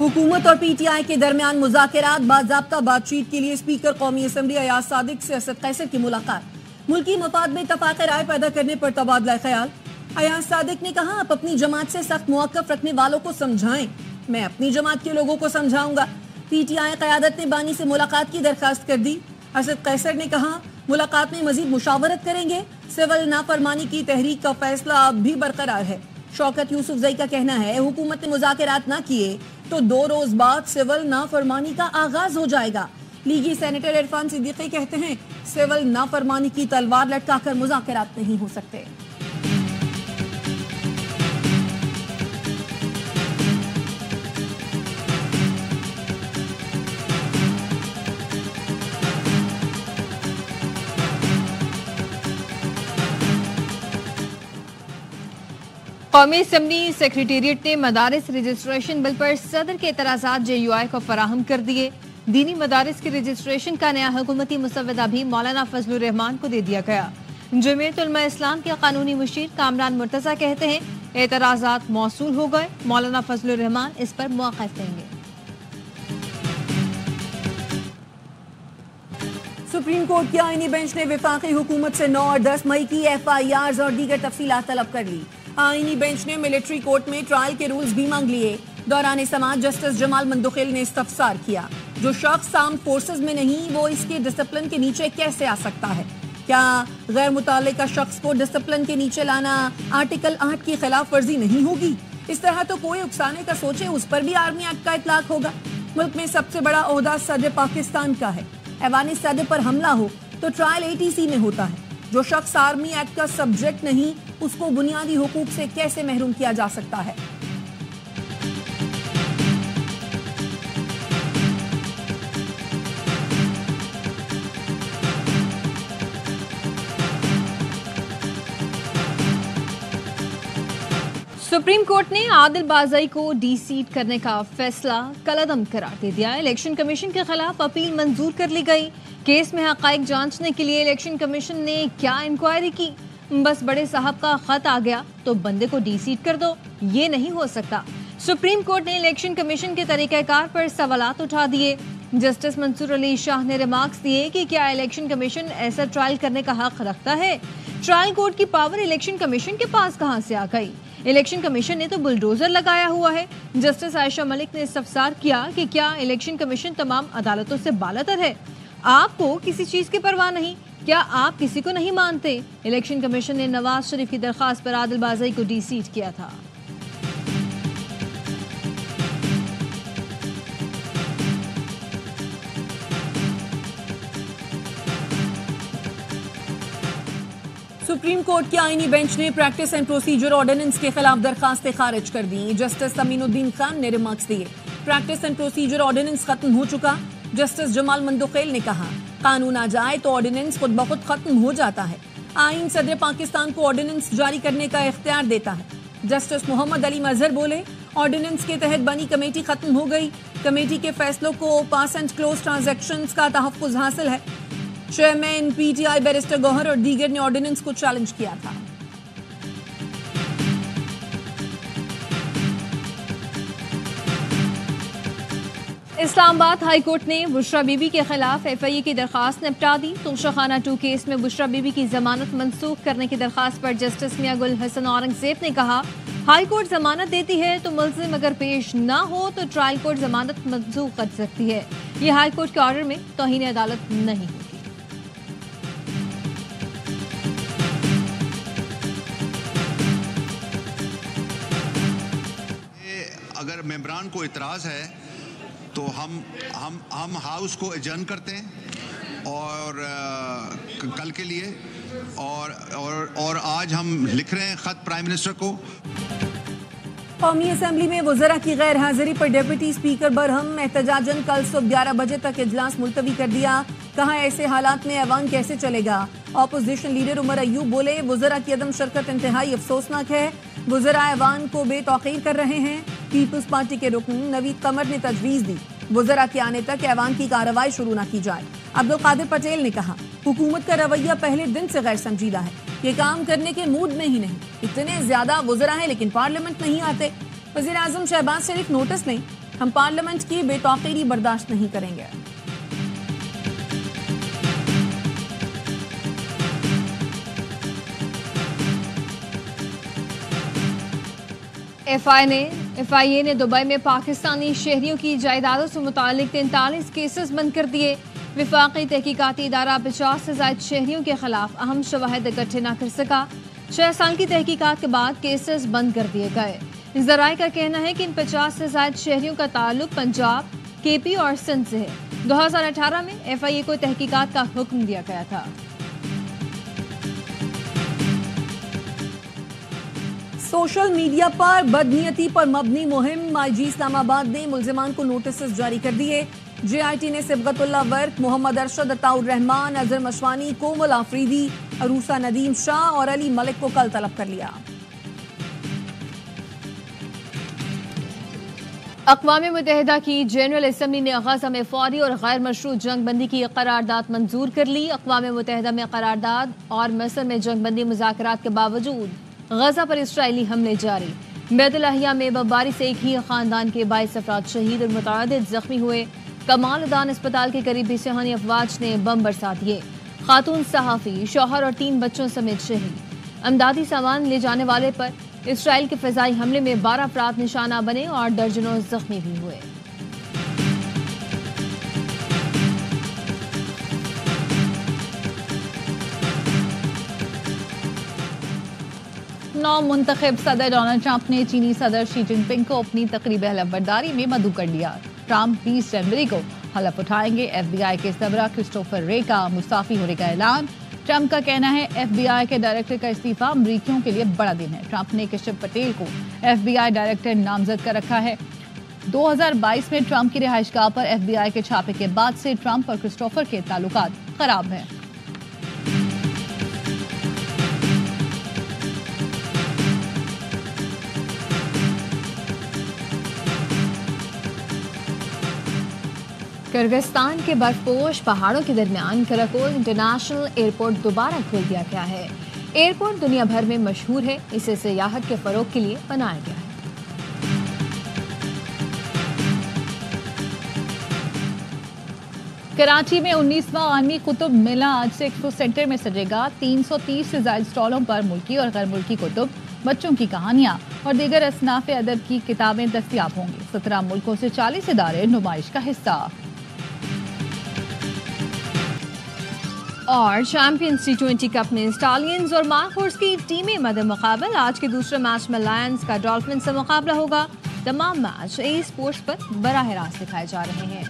हुकूमत और पीटीआई के दरमियान मुज़ाकरात बाज़ाब्ता बातचीत के लिए स्पीकर कौमी असम्बली अयाज सादिक से असद कैसर की मुलाकात। मुल्की मफाद में इत्तफ़ाक़ राय पैदा करने पर तबादला ख्याल। अयाज सादिक ने कहा, आप अपनी जमात से सख्त मौक़िफ़ रखने वालों को समझाएं, मैं अपनी जमात के लोगों को समझाऊंगा। पीटीआई क़यादत ने बानी से मुलाकात की दरख्वास्त कर दी। असद कैसर ने कहा, मुलाकात में मजीद मुशावरत करेंगे। सिविल नाफरमानी की तहरीक का फैसला अब भी बरकरार है। शौकत यूसुफजई का कहना है, हुकूमत ने मुज़ाकरात न किए तो 2 रोज बाद सिविल नाफरमानी का आगाज हो जाएगा। लीगी सेनेटर इरफान सिद्दीकी कहते हैं, सिविल नाफरमानी की तलवार लटकाकर मुज़ाकरात नहीं हो सकते। कौमी असम्बली सेक्रेटेरिएट ने मदारिस रजिस्ट्रेशन बिल पर सदर के एतराज़ात JUI को फराहम कर दिए। दीनी मदारिस के रजिस्ट्रेशन का नया हुकूमती मुसव्वदा भी मौलाना फजलुर रहमान को दे दिया गया। जमीयत उलमा इस्लाम के कानूनी मुशीर कामरान मुर्तज़ा कहते हैं, एतराज़ात मौसूल हो गए, मौलाना फजलुर रहमान इस पर मौक़िफ़ देंगे। सुप्रीम कोर्ट की आईनी बेंच ने वफाकी हुकूमत से 9 और 10 मई की FIRs और दीगर तफसीलात तलब कर ली। आईनी बेंच ने मिलिट्री कोर्ट में ट्रायल के रूल्स भी मांग लिए। दौरान समाअत जस्टिस जमाल मंदुखिल ने इस्तफसार किया, जो शख्स आर्म्ड फोर्सेज में नहीं वो इसके डिसिप्लिन के नीचे कैसे आ सकता है? क्या गैर मुतल्लिका शख्स को डिसिप्लिन के नीचे लाना आर्टिकल 8 की खिलाफ वर्जी नहीं होगी? इस तरह तो कोई उकसाने का सोचे, उस पर भी आर्मी एक्ट का इतलाक होगा। मुल्क में सबसे बड़ा ओहदा सदर पाकिस्तान का है। ऐवानी सदर पर हमला हो तो ट्रायल ATC में होता है। जो शख्स आर्मी एक्ट का सब्जेक्ट नहीं, उसको बुनियादी हुकूक से कैसे महरूम किया जा सकता है? सुप्रीम कोर्ट ने आदिल बाज़ई को डी-सीट करने का फैसला कलअदम करार दे दिया। इलेक्शन कमीशन के खिलाफ अपील मंजूर कर ली गई। केस में हक़ाइक़ जांचने के लिए इलेक्शन कमीशन ने क्या इंक्वायरी की? बस बड़े साहब का खत आ गया तो बंदे को डी-सीट कर दो, ये नहीं हो सकता। सुप्रीम कोर्ट ने इलेक्शन कमीशन के तरीक़ाकार पर सवालात उठा दिए। जस्टिस मंसूर अली शाह ने रिमार्क्स दिए कि क्या इलेक्शन कमीशन ऐसा ट्रायल करने का हक रखता है? ट्रायल कोर्ट की पावर इलेक्शन कमीशन के पास कहां से आ गई? इलेक्शन कमीशन ने तो बुलडोजर लगाया हुआ है। जस्टिस आयशा मलिक ने इस्तफसार किया कि क्या इलेक्शन कमीशन तमाम अदालतों से बालातर है? आपको किसी चीज की परवाह नहीं? क्या आप किसी को नहीं मानते? इलेक्शन कमीशन ने नवाज शरीफ की दरखास्त पर आदिल बाज़ई को डी-सीट किया था। सुप्रीम कोर्ट की आईनी बेंच ने प्रैक्टिस एंड प्रोसीजर ऑर्डिनेंस के खिलाफ दरखास्तें खारिज कर दी। जस्टिस अमीनुद्दीन खान ने रिमार्क्स दिए, प्रैक्टिस एंड प्रोसीजर ऑर्डिनेंस खत्म हो चुका। जस्टिस जमाल मंदुखिल ने कहा, कानून आ जाए तो ऑर्डिनेंस खुद ब खुद खत्म हो जाता है। आईन सदर पाकिस्तान को ऑर्डिनेंस जारी करने का इख्तियार देता है। जस्टिस मोहम्मद अली मजहर बोले, ऑर्डिनेंस के तहत बनी कमेटी खत्म हो गई। कमेटी के फैसलों को पास एंड क्लोज ट्रांजैक्शंस का तहफ्फुज हासिल है। चेयरमैन PTI बैरिस्टर गौहर और दीगर ने ऑर्डिनेंस को चैलेंज किया था। इस्लामाबाद हाई कोर्ट ने बुशरा बीबी के खिलाफ FIA की दरखास्त निपटा दी। तुलशा खाना 2 केस में बुशरा बीबी की जमानत मंसूख करने की दरखास्त पर जस्टिस मियां गुल हसन औरंगजेब ने कहा, हाई कोर्ट जमानत देती है तो मुल्जिम अगर पेश ना हो तो ट्रायल कोर्ट जमानत मंसूख कर सकती है। ये हाई कोर्ट के ऑर्डर में तौहीन अदालत नहीं होगी। अगर मेंबरान को इतराज़ है तो हम हाउस को एडजर्न करते हैं और कल के लिए और आज हम लिख रहे हैं खत प्राइम मिनिस्टर को। कौमी असम्बली में वज़रा की गैर हाजिरी पर डिप्टी स्पीकर बरहम एहतजाजन कल सुबह 11 बजे तक इजलास मुलतवी कर दिया। कहा, ऐसे हालात में ऐवान कैसे चलेगा? ऑपोजिशन लीडर उमर अयूब बोले, वज़रा की अदम शिरकत इंतहाई अफसोसनाक है। वज़रा ऐवान को बेतौकीर कर रहे हैं। पीपल्स पार्टी के रुकन नवीद कमर ने तजवीज़ दी, वज़रा के आने तक ऐवान की कार्रवाई शुरू न की जाए। अब्दुल कादिर पटेल ने कहा, हुकूमत का रवैया पहले दिन से गैर संजीदा है। ये काम करने के मूड में ही नहीं। इतने ज्यादा वज़रा हैं लेकिन पार्लियामेंट नहीं आते। वज़ीर आज़म शहबाज शरीफ नोटिस लें, हम पार्लियामेंट की बेतौकीरी बर्दाश्त नहीं करेंगे। FIA ने दुबई में पाकिस्तानी शहरियों की जायदादों से मुतालिक 43 केसेस बंद कर दिए। विफाकी तहकीकाती इदारा 50 से ज्यादा शहरियों के खिलाफ अहम शवाहिद इकट्ठे न कर सका। 6 साल की तहकीकात के बाद केसेस बंद कर दिए गए। ज़राए का कहना है कि इन 50 से ज्यादा शहरियों का ताल्लुक पंजाब, KP और सिंध से है। 2018 में FIA को तहकीकात का हुक्म दिया गया था। सोशल मीडिया पर बदनीयती पर मबनी मुहिम IG इस्लामाबाद ने मुल्जिमान को नोटिस जारी कर दिए। JIT ने सिबगतुल्लाह वर्क, मोहम्मद अरशद, अताउर रहमान, अजहर मशवानी, कोमल आफरीदी, अरूसा नदीम शाह और अली मलिक को कल तलब कर लिया। अक़वाम मुत्तहिदा की जनरल असम्बली ने गज़ा में फौरी और गैर मशरूत जंगबंदी की करारदाद मंजूर कर ली। अक़वाम मुत्तहिदा में करारदाद और मिस्र में जंगबंदी मुज़ाकरात के बावजूद गज़ा पर इसराइली हमले जारी। बैतुल अहिया में बमबारी से एक ही खानदान के 22 अफराद शहीद और मुतअद्दिद जख्मी हुए। कमाल उदान अस्पताल के करीबी सेहानी अफवाज ने बम बरसा दिए। खातून सहाफ़ी, शौहर और 3 बच्चों समेत शहीद। अमदादी सामान ले जाने वाले पर इसराइल के फ़िज़ाई हमले में 12 अफराद निशाना बने और दर्जनों जख्मी भी हुए। नौ मुंतखब सदर डोनाल्ड ट्रंप ने चीनी सदर शी जिनपिंग को अपनी तकरीब हलफबरदारी में मदऊ कर लिया। ट्रंप 20 जनवरी को हलफ उठाएंगे। FBI के सरबरा क्रिस्टोफर रे का मुस्ताफी होने का ऐलान। ट्रंप का कहना है FBI के डायरेक्टर का इस्तीफा अमरीकियों के लिए बड़ा दिन है। ट्रंप ने कशिप पटेल को FBI डायरेक्टर नामजद कर रखा है। 2022 में ट्रंप की रिहाइशगाह पर FBI के छापे के बाद से ट्रंप और क्रिस्टोफर के ताल्लुकात खराब हैं। किर्गिस्तान के बर्फपोश पहाड़ों के दरमियान कराकोल इंटरनेशनल एयरपोर्ट दोबारा खोल दिया गया है। एयरपोर्ट दुनिया भर में मशहूर है। इसे सियाहत के फरोग के लिए बनाया गया है। कराची में 19वां आलमी कुतुब मेला आज से एक्सपो सेंटर में सजेगा। 330 से ज्यादा स्टॉलों पर मुल्की और गैर मुल्की कुतुब, बच्चों की कहानियां और दीगर असनाफ अदब की किताबें दस्तयाब होंगी। 17 मुल्कों से 40 इदारे नुमाइश का हिस्सा। और चैंपियंस T20 कप में स्टालियंस और मार्कोर्स की टीमें मद मुकाबल। आज के दूसरे मैच में लायंस का डॉल्फिन से मुकाबला होगा। तमाम मैच A स्पोर्ट्स पर बराह रास्त दिखाए जा रहे हैं।